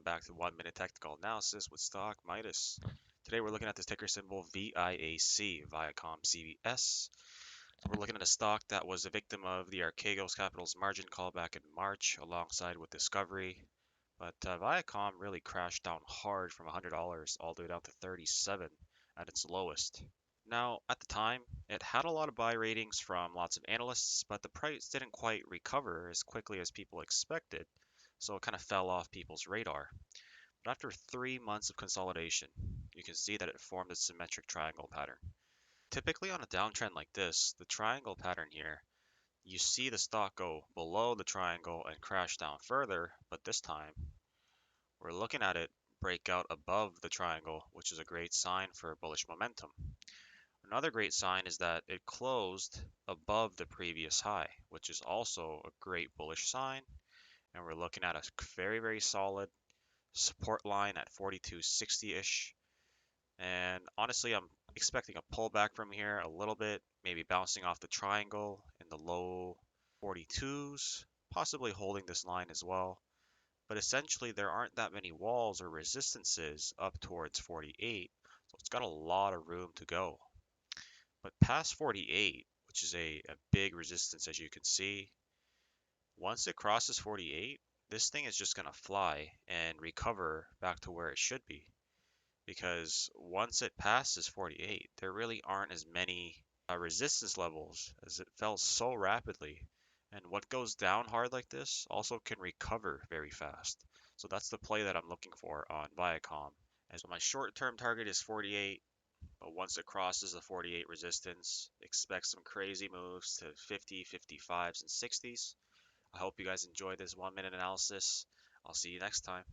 back to 1 minute technical analysis with stock Midas. Today we're looking at this ticker symbol VIAC, ViacomCBS. We're looking at a stock that was a victim of the Archegos Capital's margin call back in March alongside with Discovery. But Viacom really crashed down hard from $100 all the way down to 37 at its lowest. Now, at the time, it had a lot of buy ratings from lots of analysts, but the price didn't quite recover as quickly as people expected, so it kind of fell off people's radar. But after 3 months of consolidation, you can see that it formed a symmetric triangle pattern. Typically on a downtrend like this, the triangle pattern here, you see the stock go below the triangle and crash down further, but this time we're looking at it break out above the triangle, which is a great sign for bullish momentum. Another great sign is that it closed above the previous high, which is also a great bullish sign. And we're looking at a very solid support line at 42.60-ish. And honestly, I'm expecting a pullback from here a little bit, maybe bouncing off the triangle in the low 42s, possibly holding this line as well. But essentially, there aren't that many walls or resistances up towards 48, so it's got a lot of room to go. But past 48, which is a big resistance as you can see, once it crosses 48, this thing is just going to fly and recover back to where it should be. Because once it passes 48, there really aren't as many resistance levels as it fell so rapidly. And what goes down hard like this also can recover very fast. So that's the play that I'm looking for on Viacom. And so my short-term target is 48. But once it crosses the 48 resistance, expect some crazy moves to 50, 55s, and 60s. I hope you guys enjoyed this 1 minute analysis. I'll see you next time.